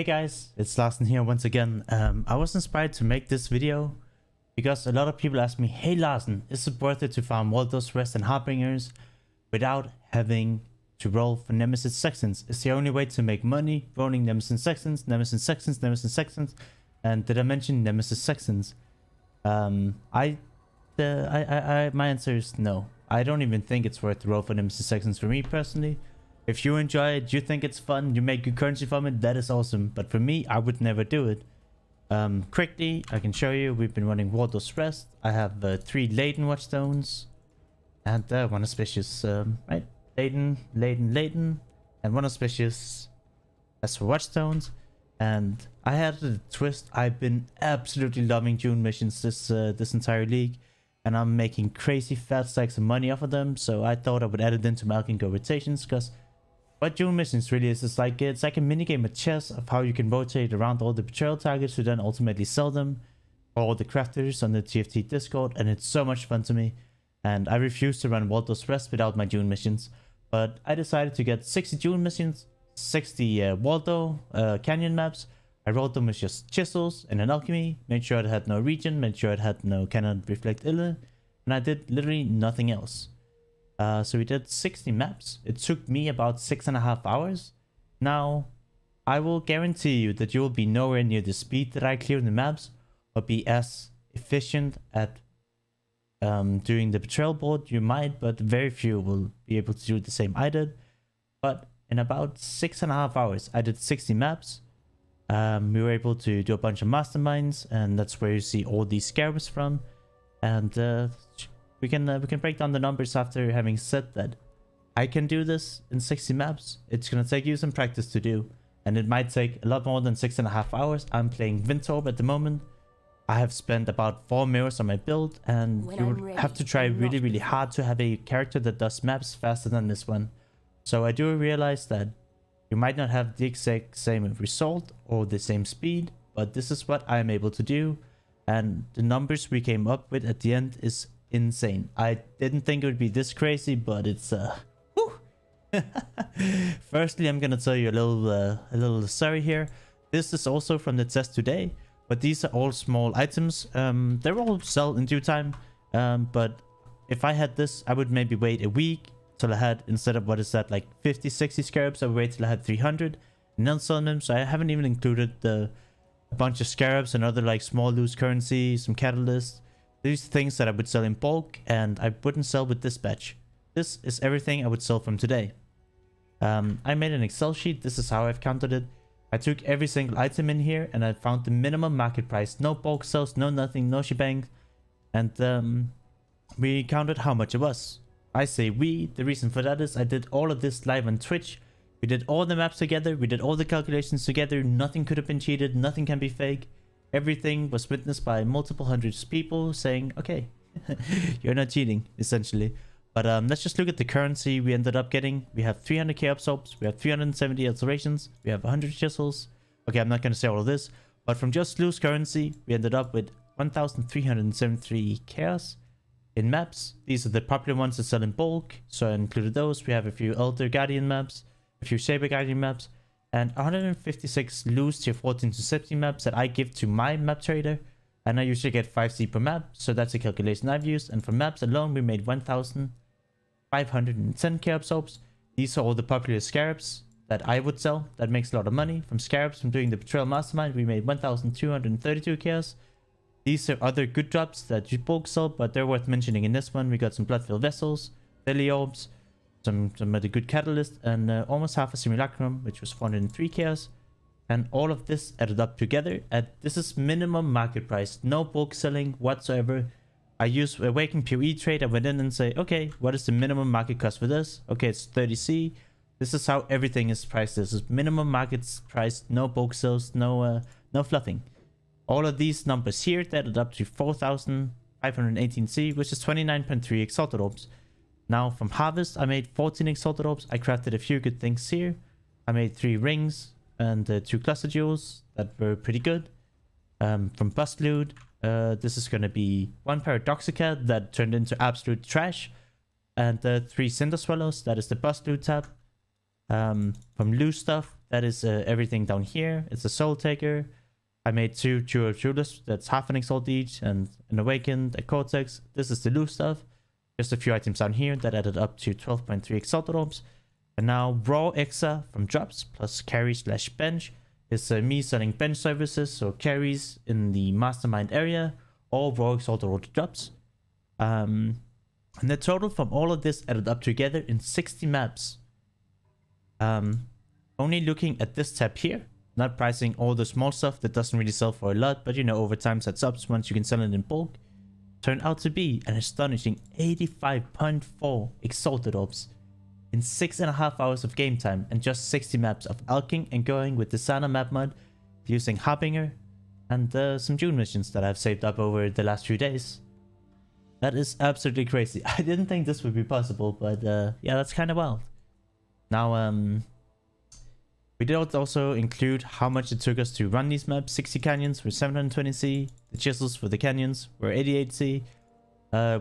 Hey guys, it's Larsen here once again. I was inspired to make this video because a lot of people ask me, hey Larsen, is it worth it to farm Waldo's Rest and Harbingers without having to roll for Nemesis Sextons? It's the only way to make money rolling Nemesis Sextons, Nemesis Sextons, Nemesis Sextons. And did I mention Nemesis Sextons? My answer is no. I don't even think it's worth to roll for Nemesis Sextons for me personally. If you enjoy it, you think it's fun, you make good currency from it, that is awesome. But for me, I would never do it. Quickly, I can show you, we've been running Waldo's Rest. I have 3 Laden Watchstones and 1 auspicious, right? Laden, and 1 auspicious as for Watchstones. And I had a twist. I've been absolutely loving June missions this entire league, and I'm making crazy fat stacks of money off of them. So I thought I would add it into my Alch rotations, because what June missions really is like it's like a minigame of chess of how you can rotate around all the betrayal targets to then ultimately sell them for all the crafters on the TFT Discord, and it's so much fun to me. And I refuse to run Waldo's Rest without my June missions, but I decided to get 60 June missions, 60 Waldo Canyon maps. I rolled them with just chisels and an alchemy, made sure it had no region, made sure it had no cannot reflect illa, and I did literally nothing else. So we did 60 maps. It took me about 6.5 hours. Now, I will guarantee you that you will be nowhere near the speed that I clear the maps, or be as efficient at doing the betrayal board. You might, but very few will be able to do the same I did. But in about 6.5 hours, I did 60 maps. We were able to do a bunch of masterminds, and that's where you see all these scarabs from. And we can break down the numbers after having said that. I can do this in 60 maps. It's gonna take you some practice to do, and it might take a lot more than 6.5 hours. I'm playing Vintorb at the moment. I have spent about 4 mirrors on my build, and you would have to try really hard to have a character that does maps faster than this one. So I do realize that you might not have the exact same result or the same speed, but this is what I'm able to do, and the numbers we came up with at the end is insane. I didn't think it would be this crazy, but it's whew. Firstly, I'm gonna tell you a little story here. This is also from the test today, but these are all small items. They're all sell in due time, but if I had this, I would maybe wait a week till I had, instead of what is that, like 50-60 scarabs, I would wait till I had 300 and then sell them. So I haven't even included a bunch of scarabs and other like small loose currency, some catalysts. These things that I would sell in bulk, and I wouldn't sell with dispatch. This is everything I would sell from today. I made an Excel sheet. This is how I've counted it. I took every single item in here, and I found the minimum market price. No bulk sales, no nothing, no shebang. And we counted how much it was. I say we. The reason for that is I did all of this live on Twitch. We did all the maps together. We did all the calculations together. Nothing could have been cheated. Nothing can be fake. Everything was witnessed by multiple hundreds of people saying, okay, you're not cheating, essentially. But let's just look at the currency we ended up getting. We have 300k absorbs, we have 370 alterations, we have 100 chisels. Okay, I'm not going to say all of this, but from just loose currency, we ended up with 1,373 chaos in maps. These are the popular ones that sell in bulk, so I included those. We have a few Elder Guardian maps, a few Saber Guardian maps, and 156 loose tier 14 to 17 maps that I give to my map trader, and I usually get 5C per map, so that's a calculation I've used. And for maps alone, we made 1,510k absorbs. These are all the popular scarabs that I would sell. That makes a lot of money. From scarabs, from doing the betrayal mastermind, we made 1,232 chaos. These are other good drops that you bulk sell, but they're worth mentioning in this one. We got some blood-filled vessels, Belly Orbs, some other good catalyst, and almost half a simulacrum, which was 403 chaos. And all of this added up together, and this is minimum market price, no bulk selling whatsoever. I use a Waking PoE trade. I went in and say, okay, what is the minimum market cost for this? Okay, it's 30c. This is how everything is priced. This is minimum market price, no bulk sales, no fluffing. All of these numbers here added up to 4,518c, which is 29.3 exalted orbs. Now, from Harvest, I made 14 Exalted Orbs. I crafted a few good things here. I made 3 rings and 2 cluster jewels that were pretty good. From Bust Loot, this is going to be 1 Paradoxica that turned into absolute trash. And 3 Cinder Swallows, that is the Bust Loot tab. From Loose Stuff, that is everything down here. It's a Soul Taker. I made 2 Jewel Jewelers, that's half an Exalt each, and an Awakened, a Cortex. This is the loose stuff. Just a few items down here that added up to 12.3 Exalted Orbs. And now Raw Exa from drops plus carry/bench is me selling bench services, so carries in the Mastermind area, or Raw Exalted Orb drops. And the total from all of this added up together in 60 maps. Only looking at this tab here, not pricing all the small stuff that doesn't really sell for a lot, but you know, over time sets up once you can sell it in bulk, turned out to be an astonishing 85.4 Exalted Orbs in 6.5 hours of game time and just 60 maps of alching and going with the Sana map mod using Harbinger and some June missions that I've saved up over the last few days. That is absolutely crazy. I didn't think this would be possible, but yeah, that's kind of wild. Now, we did also include how much it took us to run these maps. 60 canyons were 720C. The chisels for the canyons were 88C.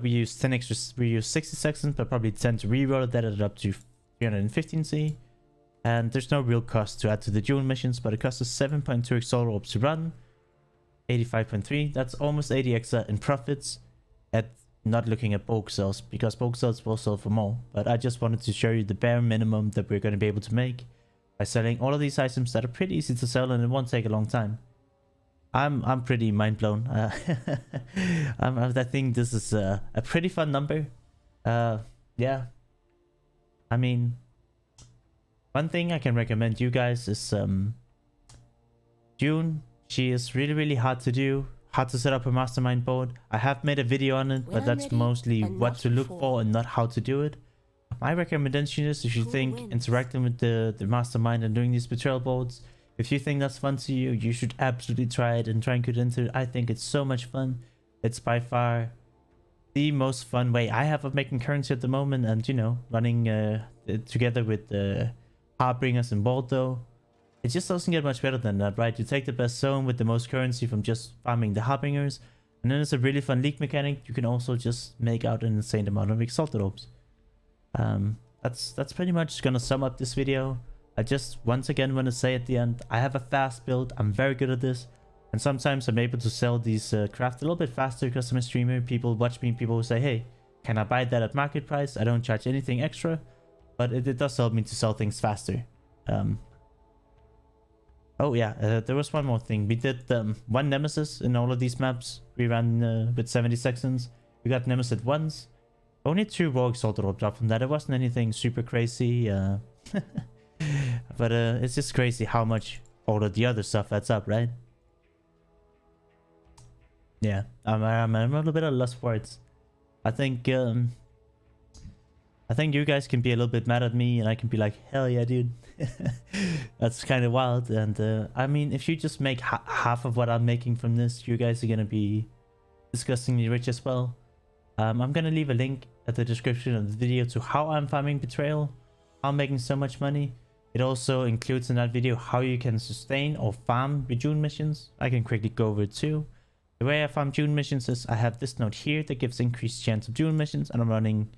We used 10 extra. We used 60 seconds, but probably 10 to reroll. That added up to 315C. And there's no real cost to add to the June missions, but it cost us 7.2 Exalted Orbs to run. 85.3. That's almost 80 extra in profits. At not looking at bulk sales, because bulk sales will sell for more. But I just wanted to show you the bare minimum that we're going to be able to make by selling all of these items that are pretty easy to sell and it won't take a long time. I'm pretty mind blown. I think this is a pretty fun number. Yeah. I mean, one thing I can recommend you guys is June. She is really hard to do, hard to set up a mastermind board. I have made a video on it, but that's mostly what to look for and not how to do it. My recommendation is, if you think interacting with the mastermind and doing these betrayal boards, if you think that's fun to you, you should absolutely try it and try and get into it. I think it's so much fun. It's by far the most fun way I have of making currency at the moment, and you know, running together with the Harbingers and Baldo. It just doesn't get much better than that, right? You take the best zone with the most currency from just farming the Harbingers, and then it's a really fun league mechanic. You can also just make out an insane amount of Exalted Orbs. That's pretty much gonna sum up this video. I just once again want to say at the end, I have a fast build. I'm very good at this, and sometimes I'm able to sell these craft a little bit faster because I'm a streamer. People watch me, people will say, hey, can I buy that at market price? I don't charge anything extra, but it does help me to sell things faster. Oh yeah, there was one more thing. We did one Nemesis in all of these maps. We ran with 70 seconds. We got Nemesis once. Only 2 Raw Exalted Orb dropped from that. It wasn't anything super crazy. But it's just crazy how much all of the other stuff adds up, right? Yeah, I'm a little bit of lost words. I think you guys can be a little bit mad at me, and I can be like, hell yeah, dude. That's kind of wild. And I mean, if you just make half of what I'm making from this, you guys are gonna be disgustingly rich as well. I'm gonna leave a link at the description of the video to how I'm farming Betrayal, how I'm making so much money. It also includes in that video how you can sustain or farm your June missions. I can quickly go over it too. The way I farm June missions is I have this node here that gives increased chance of June missions, and I'm running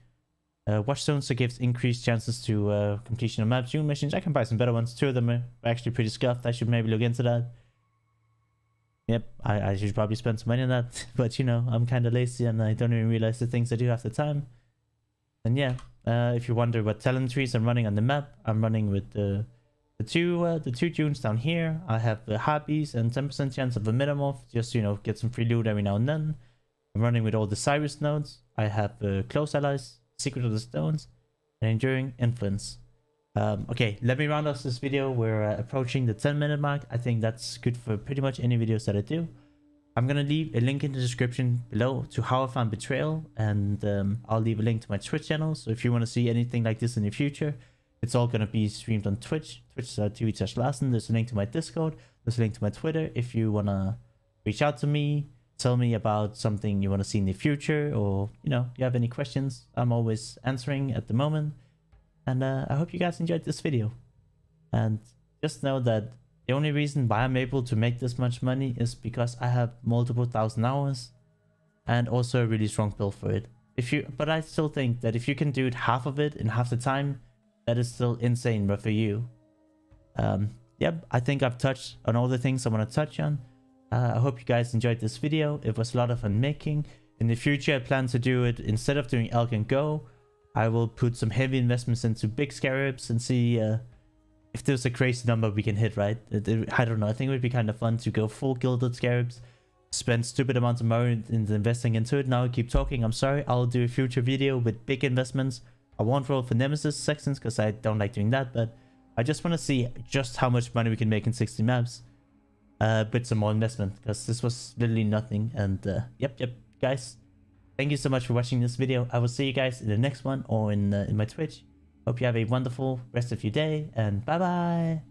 watch zones that gives increased chances to completion of maps June missions. I can buy some better ones. 2 of them are actually pretty scuffed. I should maybe look into that. Yep, I should probably spend some money on that, but you know, I'm kind of lazy and I don't even realize the things I do half the time. And yeah, if you wonder what talent trees I'm running on the map, I'm running with the two Junes down here. I have the Harpies and 10% chance of a Metamorph, just you know, get some free loot every now and then. I'm running with all the Cyrus nodes. I have Close Allies, Secret of the Stones, and Enduring Influence. Okay, let me round off this video. We're approaching the 10-minute mark. I think that's good for pretty much any videos that I do. I'm gonna leave a link in the description below to how I found Betrayal, and I'll leave a link to my Twitch channel. So if you want to see anything like this in the future, it's all gonna be streamed on Twitch, twitch.tv/Larsen. There's a link to my Discord. There's a link to my Twitter. If you wanna reach out to me, tell me about something you want to see in the future, or you know, you have any questions, I'm always answering at the moment. And I hope you guys enjoyed this video. And just know that the only reason why I'm able to make this much money is because I have multiple thousand hours and also a really strong build for it. But I still think that if you can do it half of it in half the time, that is still insane. But for you, yep, I think I've touched on all the things I want to touch on. I hope you guys enjoyed this video. It was a lot of fun making. In the future, I plan to do it instead of doing Alch and Go. I will put some heavy investments into big scarabs and see if there's a crazy number we can hit, right? I don't know. I think it would be kind of fun to go full gilded scarabs, spend stupid amounts of money in investing into it. Now I keep talking. I'm sorry. I'll do a future video with big investments. I won't roll for Nemesis sections because I don't like doing that, but I just want to see just how much money we can make in 60 maps with some more investment, because this was literally nothing. And yep, guys, thank you so much for watching this video. I will see you guys in the next one or in my Twitch. Hope you have a wonderful rest of your day, and bye bye.